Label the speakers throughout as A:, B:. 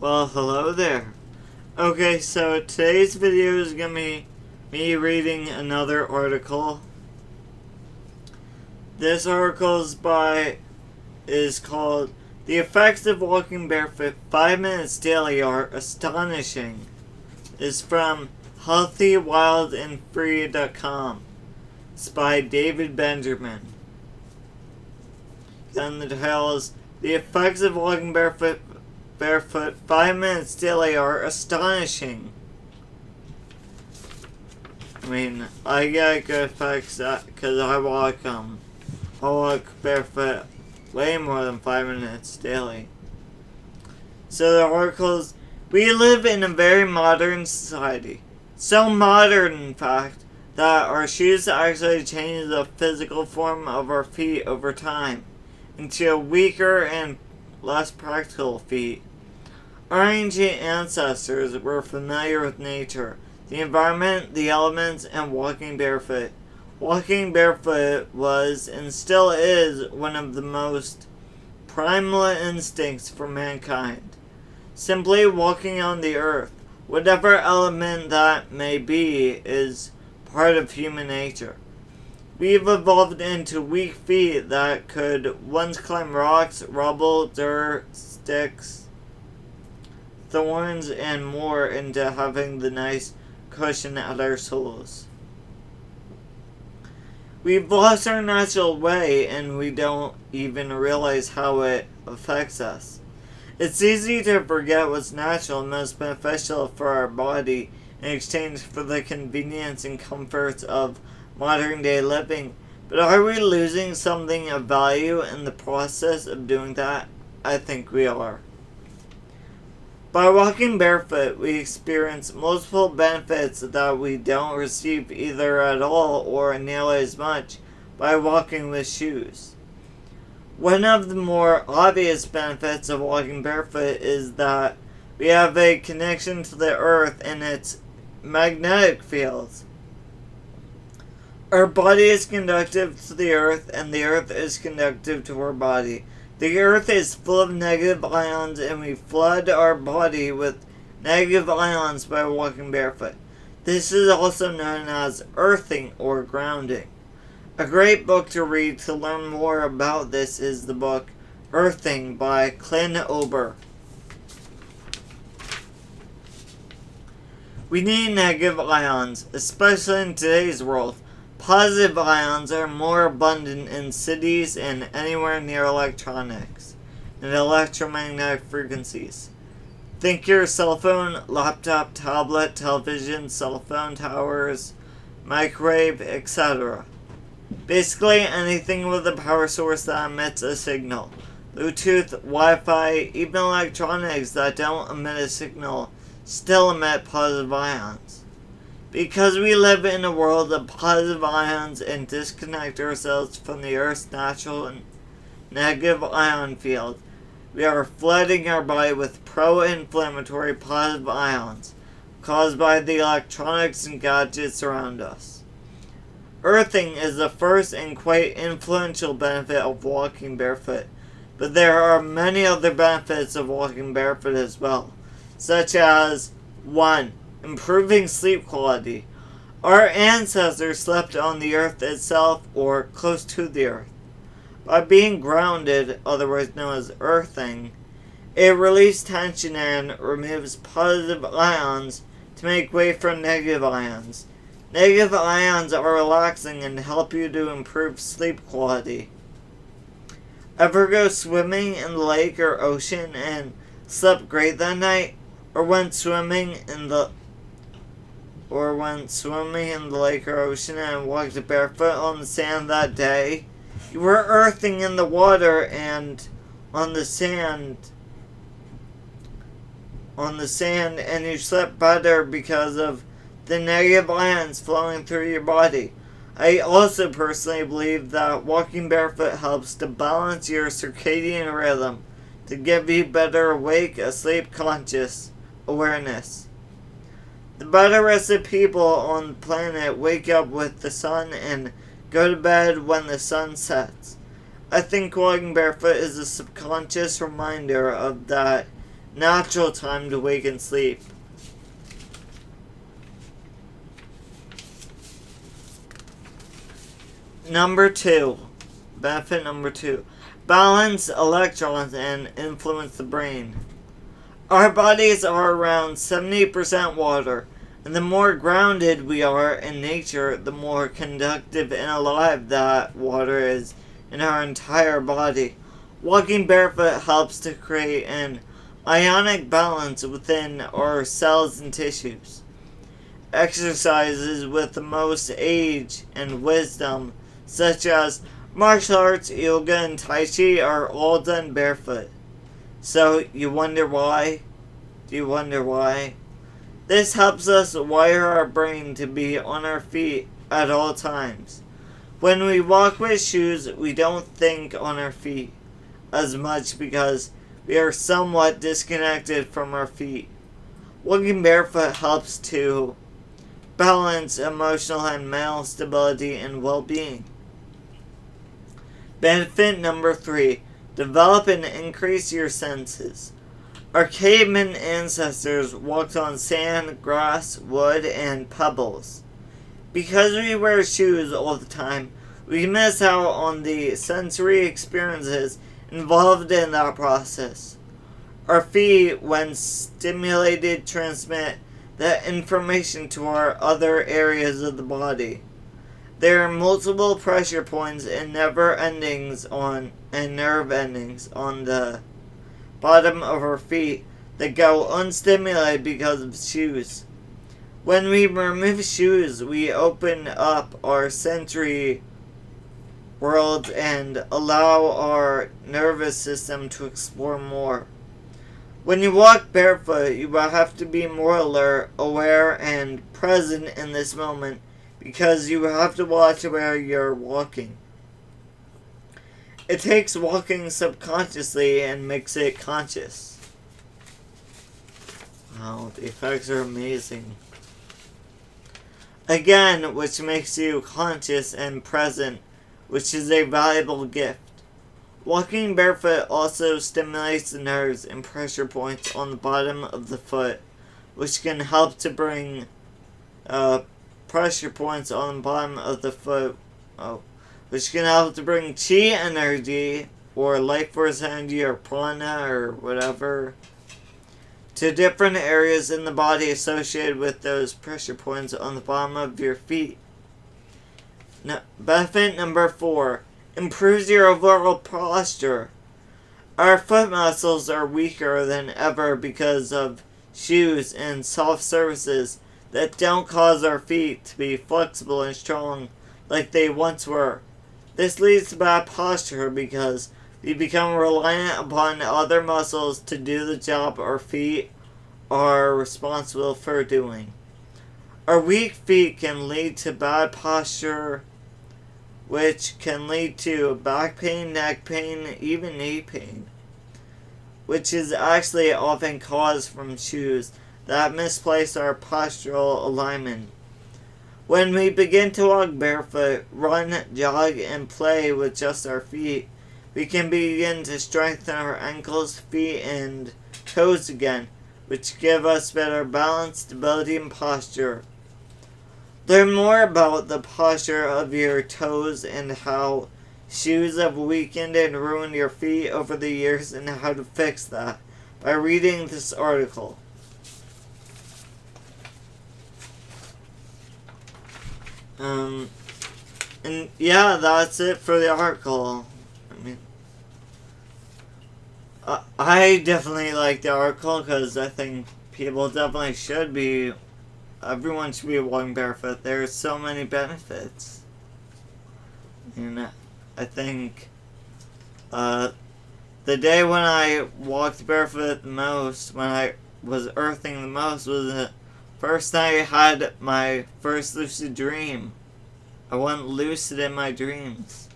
A: Well, hello there. Okay, so today's video is going to be me reading another article. This article is called "The Effects of Walking Barefoot 5 Minutes Daily Are Astonishing." It's from healthywildandfree.com. It's by David Benjamin. Then the title is "The Effects of Walking Barefoot 5 minutes daily are astonishing." I mean, I get good effects because I walk barefoot way more than 5 minutes daily. So the article is, we live in a very modern society. So modern, in fact, that our shoes actually change the physical form of our feet over time into a weaker and less practical feet. Our ancient ancestors were familiar with nature, the environment, the elements, and walking barefoot. Walking barefoot was, and still is, one of the most primal instincts for mankind. Simply walking on the earth, whatever element that may be, is part of human nature. We've evolved into weak feet that could once climb rocks, rubble, dirt, sticks, thorns, and more into having the nice cushion at our soles. We've lost our natural way and we don't even realize how it affects us. It's easy to forget what's natural and most beneficial for our body in exchange for the convenience and comforts of modern day living. But are we losing something of value in the process of doing that? I think we are. By walking barefoot, we experience multiple benefits that we don't receive either at all or nearly as much by walking with shoes. One of the more obvious benefits of walking barefoot is that we have a connection to the earth and its magnetic fields. Our body is conductive to the earth and the earth is conductive to our body. The earth is full of negative ions and we flood our body with negative ions by walking barefoot. This is also known as earthing or grounding. A great book to read to learn more about this is the book Earthing by Clint Ober. We need negative ions, especially in today's world. Positive ions are more abundant in cities and anywhere near electronics and electromagnetic frequencies. Think your cell phone, laptop, tablet, television, cell phone towers, microwave, etc. Basically anything with a power source that emits a signal. Bluetooth, Wi-Fi, even electronics that don't emit a signal still emit positive ions. Because we live in a world of positive ions and disconnect ourselves from the Earth's natural and negative ion field, we are flooding our body with pro-inflammatory positive ions caused by the electronics and gadgets around us. Earthing is the first and quite influential benefit of walking barefoot, but there are many other benefits of walking barefoot as well, such as 1. Improving sleep quality. Our ancestors slept on the earth itself or close to the earth. By being grounded, otherwise known as earthing, it relieves tension and removes positive ions to make way for negative ions. Negative ions are relaxing and help you to improve sleep quality. Ever go swimming in the lake or ocean and slept great that night? Or went swimming in the lake or ocean and walked barefoot on the sand that day? You were earthing in the water and on the sand, and you slept better because of the negative ions flowing through your body. I also personally believe that walking barefoot helps to balance your circadian rhythm to give you better awake, asleep, conscious awareness. The better rested people on the planet wake up with the sun and go to bed when the sun sets. I think walking barefoot is a subconscious reminder of that natural time to wake and sleep. Benefit number 2. Balance electrons and influence the brain. Our bodies are around 70% water, and the more grounded we are in nature, the more conductive and alive that water is in our entire body. Walking barefoot helps to create an ionic balance within our cells and tissues. Exercises with the most age and wisdom, such as martial arts, yoga, and tai chi, are all done barefoot. So, you wonder why? Do you wonder why? This helps us wire our brain to be on our feet at all times. When we walk with shoes, we don't think on our feet as much because we are somewhat disconnected from our feet. Walking barefoot helps to balance emotional and mental stability and well-being. Benefit number 3. Develop and increase your senses. Our caveman ancestors walked on sand, grass, wood, and pebbles. Because we wear shoes all the time, we miss out on the sensory experiences involved in that process. Our feet, when stimulated, transmit that information to our other areas of the body. There are multiple pressure points and nerve endings on the bottom of our feet that go unstimulated because of shoes. When we remove shoes, we open up our sensory world and allow our nervous system to explore more. When you walk barefoot, you will have to be more alert, aware, and present in this moment because you have to watch where you're walking. It takes walking subconsciously and makes it conscious. Wow, the effects are amazing. Again, which makes you conscious and present, which is a valuable gift. Walking barefoot also stimulates the nerves and pressure points on the bottom of the foot, which can help to bring pressure points on the bottom of the foot, which can help to bring chi energy, or life force energy, or prana, or whatever, to different areas in the body associated with those pressure points on the bottom of your feet. Benefit number 4. Improves your overall posture. Our foot muscles are weaker than ever because of shoes and soft surfaces that don't cause our feet to be flexible and strong like they once were. This leads to bad posture because we become reliant upon other muscles to do the job our feet are responsible for doing. Our weak feet can lead to bad posture, which can lead to back pain, neck pain, even knee pain, which is actually often caused from shoes that misplace our postural alignment. When we begin to walk barefoot, run, jog, and play with just our feet, we can begin to strengthen our ankles, feet, and toes again, which give us better balance, stability, and posture. Learn more about the posture of your toes and how shoes have weakened and ruined your feet over the years and how to fix that by reading this article. And yeah, that's it for the article. I definitely like the article because I think people definitely should be. Everyone should be walking barefoot. There's so many benefits. And I think the day when I walked barefoot the most, when I was earthing the most, was the first night I had my first lucid dream. I went lucid in my dreams.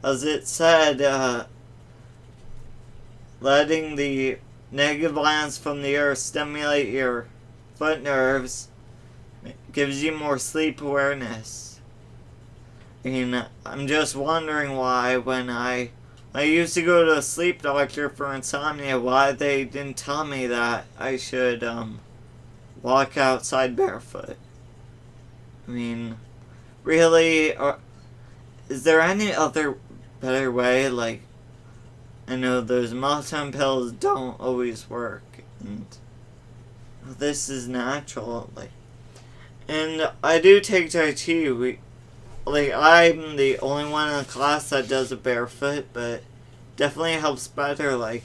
A: As it said, letting the negative ions from the earth stimulate your foot nerves gives you more sleep awareness. And I'm just wondering why when I I used to go to a sleep doctor for insomnia. Why they didn't tell me that I should walk outside barefoot? I mean, really, is there any other better way? Like, I know those melatonin pills don't always work, and this is natural. Like, and I do take Tai Chi. I'm the only one in the class that does it barefoot, but definitely helps better. Like,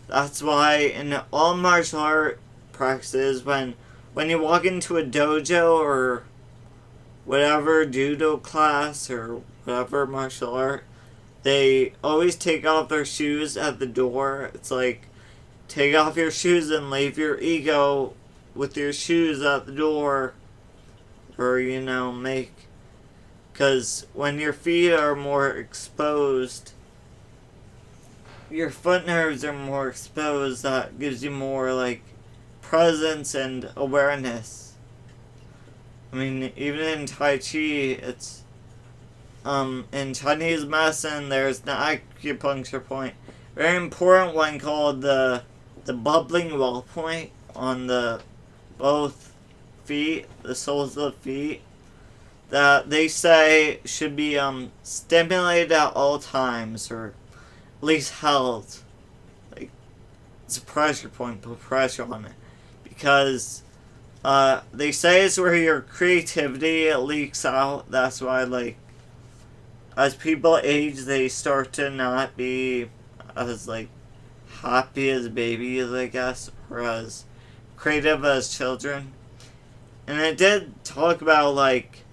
A: that's why in all martial art practices, when you walk into a dojo or whatever judo class or whatever martial art, they always take off their shoes at the door. It's like, take off your shoes and leave your ego with your shoes at the door, or because when your feet are more exposed, your foot nerves are more exposed, that gives you more, like, presence and awareness. I mean, even in Tai Chi, it's, in Chinese medicine, there's an acupuncture point, very important one called the bubbling well point on both feet, the soles of the feet, that they say should be stimulated at all times, or at least held. Like, it's a pressure point, put pressure on it. Because they say it's where your creativity leaks out. That's why, like, as people age, they start to not be as, like, happy as babies, I guess, or as creative as children. And it did talk about, like,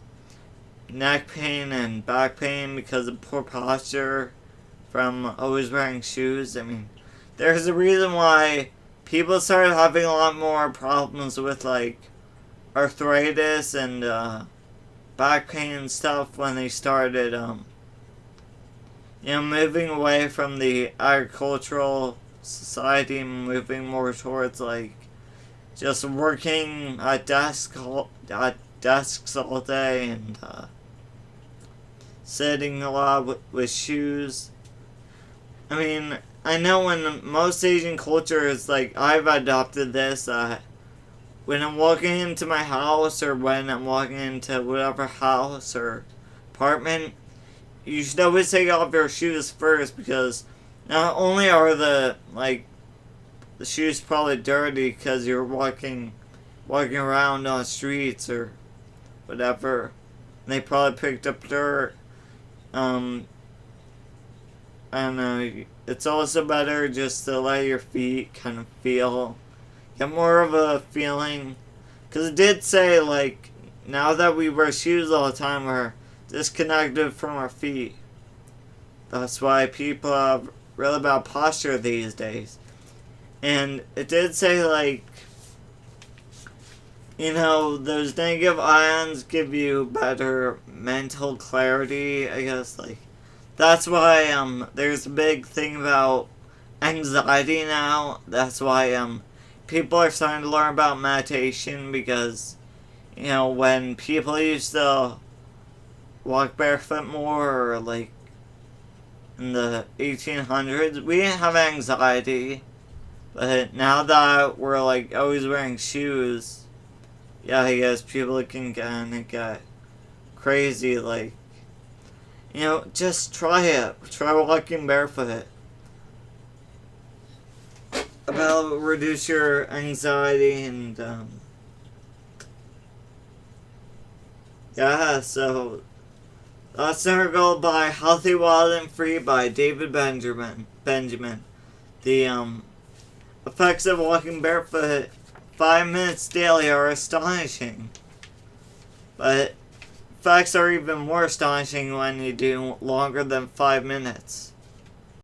A: neck pain and back pain because of poor posture from always wearing shoes. I mean, there's a reason why people started having a lot more problems with, like, arthritis and back pain and stuff when they started, moving away from the agricultural society and moving more towards, like, just working at desks all day and sitting a lot with shoes. I mean, I know in most Asian cultures, like, I've adopted this, when I'm walking into my house or when I'm walking into whatever house or apartment, you should always take off your shoes first, because not only are the shoes probably dirty because you're walking around on streets or whatever, and they probably picked up dirt. I don't know, it's also better just to let your feet kind of get more of a feeling, because it did say, like, now that we wear shoes all the time, we're disconnected from our feet. That's why people have really bad posture these days. And it did say, like, those negative ions give you better mental clarity, I guess. Like, that's why there's a big thing about anxiety now. That's why people are starting to learn about meditation, because when people used to walk barefoot more, or like in the 1800s, we didn't have anxiety. But now that we're, like, always wearing shoes, yeah, I guess people can kind of get crazy. Like, just try it. Try walking barefoot. That'll reduce your anxiety and, yeah, so that's our goal by Healthy, Wild, and Free by David Benjamin. The, effects of walking barefoot 5 minutes daily are astonishing. But effects are even more astonishing when you do longer than 5 minutes.